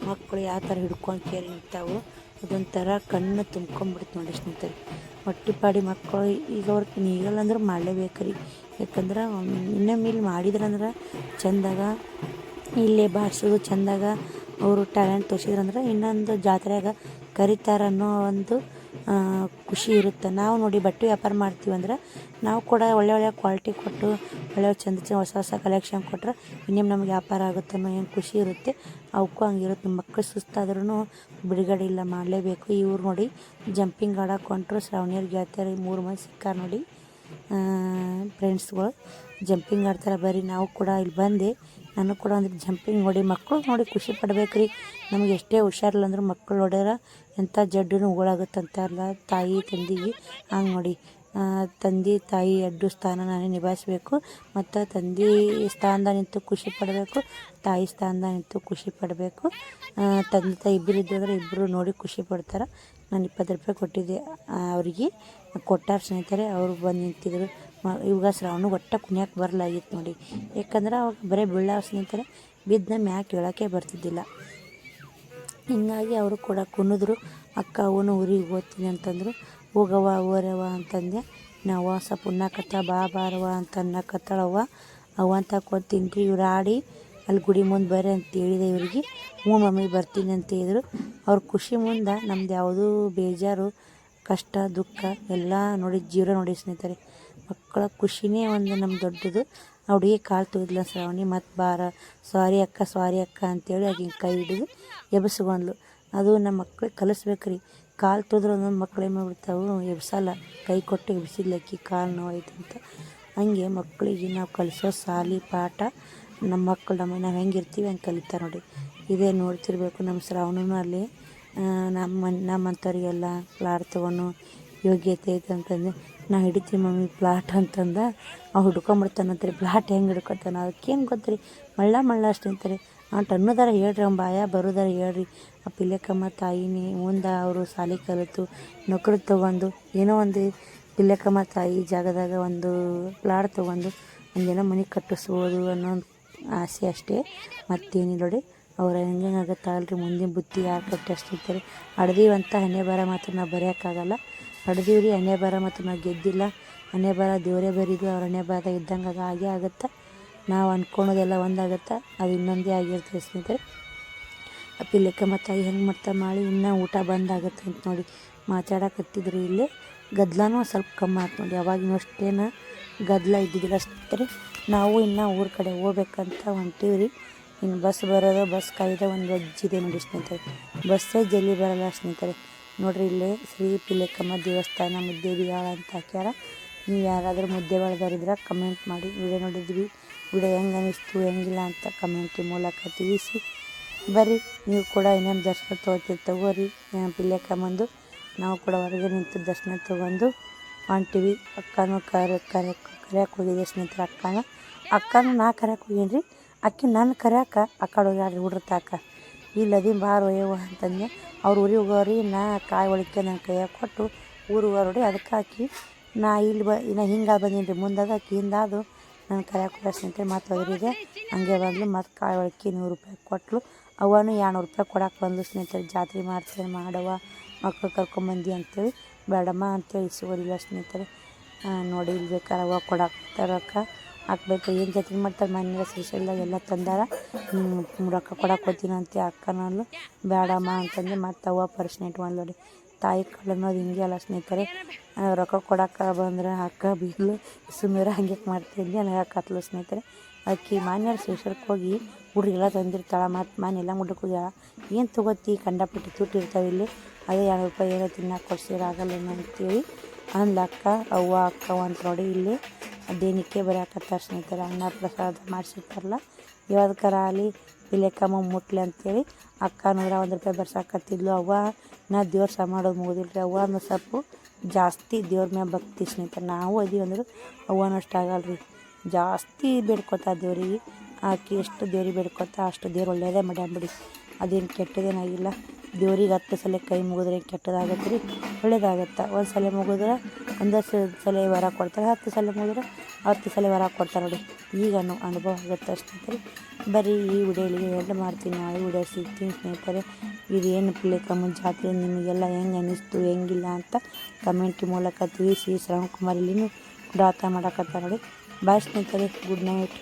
ಮಕ್ಕಳು ಯಾವ ಥರ ಹಿಡ್ಕೊಂಡು ಕೇರಿ ನಿಂತಾವು. ಅದೊಂಥರ ಕಣ್ಣು ತುಂಬ್ಕೊಂಡ್ಬಿಡ್ತು ನೋಡಿ ಸ್ನೇಹಿತರೆ. ಹೊಟ್ಟೆ ಪಾಡಿ ಮಕ್ಕಳು ಈಗ ಅವ್ರಿಗೆ ನೀಗಲ್ಲ ಅಂದ್ರೆ ಮಾಡಲೇಬೇಕು ರೀ. ಯಾಕಂದ್ರೆ ಇನ್ನೊಮ್ಮೆ ಇಲ್ಲಿ ಮಾಡಿದ್ರಂದ್ರೆ ಚೆಂದಾಗ ಇಲ್ಲೇ ಬಾರಿಸೋದು ಚೆಂದಾಗ ಅವರು ಟ್ಯಾಲೆಂಟ್ ತೋರಿಸಿದ್ರಂದ್ರೆ ಇನ್ನೊಂದು ಜಾತ್ರೆಯಾಗ ಕರಿತಾರೆ ಅನ್ನೋ ಒಂದು ಖುಷಿ ಇರುತ್ತೆ. ನಾವು ನೋಡಿ ಬಟ್ಟೆ ವ್ಯಾಪಾರ ಮಾಡ್ತೀವಂದ್ರೆ ನಾವು ಕೂಡ ಒಳ್ಳೆ ಕ್ವಾಲಿಟಿ ಕೊಟ್ಟು ಒಳ್ಳೆ ಚಂದ ಹೊಸ ಕಲೆಕ್ಷನ್ ಕೊಟ್ಟರೆ ಇನ್ನೇನು ನಮ್ಗೆ ವ್ಯಾಪಾರ ಆಗುತ್ತೆ ಅನ್ನೋ ಏನು ಖುಷಿ ಇರುತ್ತೆ. ಅವಕ್ಕೂ ಹಂಗಿರುತ್ತೆ. ಮಕ್ಕಳು ಸುಸ್ತಾದ್ರೂ ಬಿಡುಗಡೆ ಇಲ್ಲ, ಮಾಡಲೇಬೇಕು. ಇವ್ರು ನೋಡಿ ಜಂಪಿಂಗ್ ಆಡೋಕೆ ಹೊಂಟ್ರು. ಶ್ರಾವಣಿಯವ್ರಿಗೆ ಗೆಳತಿಯರು 3 ಮಂದಿ ಸಿಕ್ಕಾರ ನೋಡಿ, ಫ್ರೆಂಡ್ಸ್ಗಳು ಜಂಪಿಂಗ್ ಆಡ್ತಾರೆ. ಬರೀ ನಾವು ಕೂಡ ಇಲ್ಲಿ ಬಂದೆ, ನಾನು ಕೂಡ ಒಂದು ಜಂಪಿಂಗ್ ನೋಡಿ ಮಕ್ಕಳು ನೋಡಿ ಖುಷಿ ಪಡ್ಬೇಕು ರೀ. ನಮಗೆ ಎಷ್ಟೇ ಹುಷಾರಿಲ್ಲ ಅಂದರೂ ಮಕ್ಕಳು ನೋಡ್ಯಾರ ಎಂಥ ಜಡ್ಡು ಉಗುಳಾಗುತ್ತಂತಾರಲ್ಲ ತಾಯಿ ತಂದೆಗೆ, ಹಂಗೆ ನೋಡಿ ತಂದೆ ತಾಯಿ ಎರಡು ಸ್ಥಾನ ನಾನೇ ನಿಭಾಯಿಸಬೇಕು. ಮತ್ತು ತಂದೆ ಸ್ಥಾನದ ನಿಂತು ಖುಷಿ ಪಡಬೇಕು, ತಾಯಿ ಸ್ಥಾನದ ನಿಂತು ಖುಷಿ ಪಡಬೇಕು. ತಂದೆ ತಾಯಿ ಇಬ್ಬರು ಇದ್ದರೆ ಇಬ್ಬರು ನೋಡಿ ಖುಷಿ ಪಡ್ತಾರೆ. ನಾನು 20 ರೂಪಾಯಿ ಕೊಟ್ಟಿದ್ದೆ ಅವ್ರಿಗೆ, ಕೊಟ್ಟಾರ ಸ್ನೇಹಿತರೆ. ಅವರು ಬಂದು ನಿಂತಿದ್ರು. ಇವಾಗ ಶ್ರಾವಣ ಒಟ್ಟ ಕುಣಿಯೋಕೆ ಬರಲಾಗಿತ್ತು ನೋಡಿ. ಯಾಕಂದ್ರೆ ಅವಾಗ ಬರೀ ಬೀಳಾವ ಸ್ನೇಹಿತರೆ, ಬಿದ್ದನ್ನ ಮ್ಯಾಕೆ ಹೇಳೋಕ್ಕೆ ಬರ್ತಿದ್ದಿಲ್ಲ. ಹೀಗಾಗಿ ಅವರು ಕೂಡ ಕುಣಿದ್ರು. ಅಕ್ಕ ಅವನು ಊರಿಗೆ ಹೋಗ್ತೀನಿ ಅಂತಂದರು. ಹೋಗವ್ವ ಓರವ್ವ ಅಂತಂದೆ. ನಾವು ಸ್ವಲ್ಪ ಉಣ್ಣಾಕತ್ತ ಬಾರವ್ವ ಅಂತ ಅನ್ನಕತ್ತಾಳವ್ವ. ಅವ್ವ ಅಂತ ಕೊಡ್ತೀನಿ. ಇವ್ರು ಆಡಿ ಅಲ್ಲಿ ಗುಡಿ ಮುಂದೆ ಬರ್ರಿ ಅಂತ ಹೇಳಿದೆ ಇವ್ರಿಗೆ. ಹ್ಞೂ ಮಮ್ಮಿ ಬರ್ತೀನಿ ಅಂತ ಹೇಳಿದ್ರು. ಅವ್ರ ಖುಷಿ ಮುಂದೆ ನಮ್ದು ಯಾವುದೂ ಬೇಜಾರು ಕಷ್ಟ ದುಃಖ ಎಲ್ಲ ನೋಡಿ ಜೀರೋ ನೋಡಿ ಸ್ನೇಹಿತರೆ. ಮಕ್ಕಳ ಖುಷಿನೇ ಒಂದು ನಮ್ಮ ದೊಡ್ಡದು. ಆ ಹುಡುಗಿ ಕಾಲು ತುಳಿದ್ಲ ಶ್ರಾವಣಿ, ಮತ್ತು ಬಾರ ಸಾರಿ ಅಕ್ಕ ಅಂತೇಳಿ ಆಕಿನ ಕೈ ಹಿಡಿದು ಎಬ್ಸ್ಕೊಂಡ್ಲು. ಅದು ನಮ್ಮ ಮಕ್ಳಿಗೆ ಕಲಿಸ್ಬೇಕು ರೀ. ಕಾಲು ತುಳಿದ್ರೆ ಒಂದೊಂದು ಮಕ್ಳು ಏನು ಮಾಡ್ಬಿಡ್ತಾವೆ, ಎಬ್ಸಲ್ಲ, ಕೈ ಕೊಟ್ಟು ಎಬ್ಸಿದ್ಲಕ್ಕಿ ಕಾಲು ನೋವಾಯ್ತು ಅಂತ. ಹಂಗೆ ಮಕ್ಕಳಿಗೆ ನಾವು ಕಲಿಸೋ ಸಾಲಿ ಪಾಠ ನಮ್ಮ ಮಕ್ಕಳು ನಾವು ಹೆಂಗಿರ್ತೀವಿ ಹಂಗೆ ಕಲಿತಾರೆ ನೋಡಿ. ಇದೇ ನೋಡ್ತಿರ್ಬೇಕು. ನಮ್ಮ ಶ್ರಾವಣನೂ ಅಲ್ಲಿ ನಮ್ಮಂಥವ್ರಿಗೆಲ್ಲ ಪ್ಲಾಟ್ ತೊಗೊಂಡು ಯೋಗ್ಯತೆ ಐತೆ ಅಂತಂದು ನಾ ಹಿಡಿತೀವಿ ಮಮ್ಮಿ ಪ್ಲಾಟ್ ಅಂತಂದ. ಅವು ಹಿಡ್ಕೊಂಬಿಡ್ತಾನಂತ್ರಿ. ಪ್ಲಾಟ್ ಹೆಂಗೆ ಹಿಡ್ಕೊತಾನೆ ಅದಕ್ಕೇನು ಗೊತ್ತ್ರಿ. ಮಳ್ಳ ಅಷ್ಟು ಅಂತಾರೆ. ಅನ್ನೋದಾರ ಹೇಳ್ರಿ, ಅವ್ನು ಬಾಯ ಬರೋದಾರ ಹೇಳ್ರಿ. ಆ ಪಿಲಕಮ್ಮ ತಾಯಿನೇ ಮುಂದೆ ಅವರು ಸಾಲಿ ಕಲಿತು ನೌಕರಿ ತೊಗೊಂಡು ಏನೋ ಒಂದು ಪಿಲಕಮ್ಮ ತಾಯಿ ಜಾಗದಾಗ ಒಂದು ಪ್ಲಾಟ್ ತೊಗೊಂಡು ಒಂದೇನೋ ಮನೆ ಕಟ್ಟಿಸ್ಬೋದು ಅನ್ನೋ ಒಂದು ಆಸೆ ಅಷ್ಟೇ, ಮತ್ತೇನಿಲ್ಲ ನೋಡಿ. ಅವ್ರು ಹೆಂಗೆ ಆಗುತ್ತಾಗಲ್ರಿ, ಮುಂದಿನ ಬುತ್ತಿ ಯಾರು ಕಟ್ಟಿ ಅಷ್ಟಿರ್ತಾರೆ. ಹಡ್ದೀವಂತ ಹಣೆ ಬರ ಮಾತ್ರ ನಾವು ಬರೆಯೋಕ್ಕಾಗಲ್ಲ. ಹಡ್ದೀವ್ರಿ ಹಣೆ ಬರ ಮತ್ತು ನಾವು ಗೆದ್ದಿಲ್ಲ. ಹಣೆ ಬರ ದೇವರೇ ಬರೀದು, ಅವ್ರ ಹಣೆ ಬರ ಇದ್ದಂಗೆ ಅದು ಹಾಗೆ ಆಗುತ್ತೆ. ನಾವು ಅಂದ್ಕೊಳೋದೆಲ್ಲ ಒಂದಾಗುತ್ತೆ, ಅದು ಇನ್ನೊಂದೇ ಆಗಿರ್ತದೆ ಸ್ನೇಹಿತರೆ. ಆ ಪಿಲಕಮ್ಮ ತಾಯಿ ಹೆಂಗೆ ಮಾಡ್ತಾರೆ ಮಾಡಿ ಇನ್ನೂ ಊಟ ಬಂದಾಗುತ್ತೆ ಅಂತ ನೋಡಿ ಮಾತಾಡಕತ್ತಿದ್ರು. ಇಲ್ಲಿ ಗದ್ದಲನೂ ಸ್ವಲ್ಪ ಕಮ್ಮಿ ಆಯ್ತು ನೋಡಿ. ಅವಾಗಿನಷ್ಟೇನು ಗದ್ದಲ ಇದ್ದಿದ್ದಿಲ್ಲ ಸ್ನೇಹಿತರೆ. ನಾವು ಇನ್ನೂ ಊರ ಕಡೆ ಹೋಗ್ಬೇಕಂತ ಹೊಂಟೀವ್ರಿ. ಇನ್ನು ಬಸ್ ಬರೋದು, ಬಸ್ ಕಾಯ್ದ ಒಂದು ವಜ್ಜಿದೆ ನೋಡಿ ಸ್ನೇಹಿತರೆ. ಬಸ್ಸೇ ಜಲ್ದಿ ಬರೋಲ್ಲ ಸ್ನೇಹಿತರೆ. ನೋಡಿರಿ ಇಲ್ಲೇ ಶ್ರೀ ಪಿಲಕಮ್ಮ ದೇವಸ್ಥಾನ ಮುದ್ದೇಬಿಹಾಳ ಅಂತ ಹಾಕ್ಯಾರ. ನೀವು ಯಾರಾದರೂ ಮುದ್ದೇಬಿಹಾಳದವ್ರಿದ್ರೆ ಕಮೆಂಟ್ ಮಾಡಿ. ವಿಡಿಯೋ ನೋಡಿದ್ವಿ, ವಿಡಿಯೋ ಹೆಂಗೆ ಅನ್ನಿಸ್ತು ಹೆಂಗಿಲ್ಲ ಅಂತ ಕಮೆಂಟ್ ಮೂಲಕ ತಿಳಿಸಿ. ಬರ್ರಿ ನೀವು ಕೂಡ ಇನ್ನೊಂದು ದರ್ಶನ ತಗೋರಿ ಪಿಲಕಮ್ಮಂದು. ನಾವು ಕೂಡ ಹೊರಗೆ ನಿಂತು ದರ್ಶನ ತೊಗೊಂಡು ಹೊಂಟಿವಿ. ಅಕ್ಕನೂ ಕರೆಯಕ್ಕೆ ಹೋಗಿದ್ದೆ ಸ್ನೇಹಿತರೆ. ಅಕ್ಕನೂ ನಾ ಕರೆಯಕ್ಕೆ ಹೋಗೀನಿ. ಅಕ್ಕಿ ನನ್ನ ಕರೆಯಕ್ಕೆ ಆ ಕಡೆ ಹೋಗ್ಯಾಡ್ರಿ ಹುಡ್ರ ತಾಕ. ಇಲ್ಲದಿ ಬಾರು ಒಯ್ಯವ ಅಂತಂದೆ. ಅವ್ರು ಊರಿಗೆ ಹೋಗೋರಿ. ನಾ ಕಾಯಿ ಒಳಕ್ಕೆ ನನ್ನ ಕೈಯಾಗ ಕೊಟ್ಟು ಊರಿಗೆ ಹೋಗೋರು ನೋಡಿ. ಅದಕ್ಕೆ ಹಾಕಿ ನಾ ಇಲ್ಲಿ ಇನ್ನು ಹಿಂಗೆ ಬಂದೀನಿ ರೀ. ಮುಂದಾಗ ಅಕ್ಕಿ ಹಿಂದಾದು ನನ್ನ ಕರೆಯಕ್ಕೆ ಹೋಗ್ಯ ಸ್ನೇಹಿತರೆ. ಮತ್ತು ಹೋಗಿರಿದೆ ಹಂಗೆ ಬಂದ್ಲು. ಮತ್ತು ಕಾಯಿ ಒಳಕ್ಕೆ 100 ರೂಪಾಯಿ ಕೊಟ್ಟಳು. ಅವನು 200 ರೂಪಾಯಿ ಕೊಡಕ್ಕೆ ಬಂದು ಸ್ನೇಹಿತರೆ. ಜಾತ್ರೆ ಮಾಡ್ತೀನಿ ಮಾಡವ ಮಕ್ಕಳು ಕರ್ಕೊಂಬಂದು ಅಂತೇಳಿ ಬೇಡಮ್ಮ ಅಂತೇಳಿ ಇಸ್ಕೋದಿಲ್ಲ ಸ್ನೇಹಿತರೆ. ನೋಡಿ ಇಲ್ಲಿ ಬೇಕಾದ್ರೆ ಹೂವು ಕೊಡಾಕ್ತಾರೆ ರೊಕ್ಕ ಹಾಕ್ಬೇಕು ಏನು ಜೊತೆ ಮಾಡ್ತಾರೆ ಮನೆಯ ಶ್ರೀಶೈಲದಾಗ ಎಲ್ಲ ತಂದಾರ ರೊಕ್ಕ ಕೊಡಕ್ಕೆ ಹೋಗ್ತೀನಿ ಅಂತ ಅಕ್ಕನಲ್ಲೂ ಬೇಡಮ್ಮ ಅಂತಂದು ಮತ್ತು ಹೂವು ಪರ್ಸ್ನ ಇಟ್ಕೊಂಡು ನೋಡಿ ತಾಯಿ ಕಳ್ಳು ಅನ್ನೋದು ಹಿಂಗೆ ಅಲ್ಲ ಸ್ನೇಹಿತರೆ. ರೊಕ್ಕ ಕೊಡಕ್ಕೆ ಬಂದ್ರೆ ಅಕ್ಕ ಬೀಗ್ಲು ಸುಮ್ಮನೆ ಹಂಗೆ ಮಾಡ್ತೀನಿ ಅನ್ನಕತ್ಲು ಸ್ನೇಹಿತರೆ. ಆಕಿ ಮಾನ್ಯರ ಶ್ರೀಶೈಲಕ್ಕೆ ಹೋಗಿ ಹುಡುಗೆಲ್ಲ ತಂದಿರ್ತಾಳೆ ಮತ್ತು ಮನೆ ಎಲ್ಲ ಮುಡ್ಡಕ್ಕೆ ಹೋಗ್ಯಾಳ ಏನು ತೊಗೋತಿ ಕಂಡಪಟ್ಟು ತುಟ್ಟಿರ್ತಾವೆ ಇಲ್ಲಿ ಅದೇ 2 ರೂಪಾಯಿ ಏನೋ ತಿನ್ನಕ್ಕೆ ಕೊಡ್ಸಿರಾಗಲ್ಲ ಅಂತೇಳಿ ಅಂದ್ಲಕ್ಕ ಅವ್ವ ಅಕ್ಕ ಅಂತ ನೋಡಿ ಇಲ್ಲಿ ಅದೇನಕ್ಕೆ ಬರೆಯಾಕತ್ತಾರೆ ಸ್ನೇಹಿತರೆ. ಅನ್ನ ಪ್ರಸಾದ ಮಾಡಿಸಿರ್ತಾರಲ್ಲ ಯಾವ್ದಕ್ಕಾರ ಆಗಲಿ ಇಲೆಕಮ್ಮ ಮುಟ್ಲಿ ಅಂತೇಳಿ ಅಕ್ಕ 101 ರೂಪಾಯಿ ಬರ್ಸಾಕತ್ತಿದ್ಲು. ಅವ್ವ ನಾ ದೇವ್ರ ಸಹ ಮಾಡೋದು ಮುಗೋದಿಲ್ರಿ ಅವ್ವ ಅನ್ನೋ ಸ್ವಲ್ಪ ಜಾಸ್ತಿ ದೇವ್ರ ಮ್ಯಾಗ ಭಕ್ತಿ ಸ್ನೇಹಿತರೆ. ನಾವು ಅದೀವಿ ಅಂದ್ರೆ ಅವ್ವನೂ ಅಷ್ಟು ಆಗಲ್ರಿ ಜಾಸ್ತಿ ಬೇಡ್ಕೊತಾ ದೇವ್ರಿಗೆ. ಆಕಿ ಎಷ್ಟು ದೇವ್ರಿಗೆ ಬೇಡ್ಕೊತಾ ಅಷ್ಟು ದೇವ್ರು ಒಳ್ಳೇದೇ ಮಾಡ್ಯಾನ್ಬಿಡಿ. ಅದೇನು ಕೆಟ್ಟದೇನಾಗಿಲ್ಲ. ದೇವ್ರಿಗೆ 10 ಸಲ ಕೈ ಮುಗಿದ್ರೆ ಕೆಟ್ಟದಾಗತ್ತೆ ರೀ ಒಳ್ಳೇದಾಗತ್ತೆ. 1 ಸಲ ಮುಗಿದ್ರೆ 1 ಸಲ ವರ ಕೊಡ್ತಾರೆ, 10 ಸಲ ಮುಗಿದ್ರೆ 10 ಸಲ ವರ ಕೊಡ್ತಾರೆ ನೋಡಿ. ಈಗ ಅನುಭವ ಆಗುತ್ತೆ ಸ್ನೇಹಿತರೆ. ಬರೀ ಈ ವಿಡಿಯೋಲಿಗೆ ಎಂಡ್ ಮಾಡ್ತೀನಿ. ನಾಳೆ ವಿಡಿಯೋ ಸಿಗ್ತೀನಿ ಸ್ನೇಹಿತರೆ. ಇದೇನು ಪಿಳ್ಳೆಕಮ್ಮನ ಜಾತ್ರೆ ನಿಮಗೆಲ್ಲ ಹೆಂಗೆ ಅನ್ನಿಸ್ತು ಹೆಂಗಿಲ್ಲ ಅಂತ ಕಮೆಂಟ್ ಮೂಲಕ ತಿಳಿಸಿ. ಶ್ರವಣ್ ಕುಮಾರ್ ಇಲ್ಲಿನೂ ಡಾತ ಮಾಡಕತ್ತ ನೋಡಿ. ಬಾಯ್ ಸ್ನೇಹಿತರೆ, ಗುಡ್ ನೈಟ್.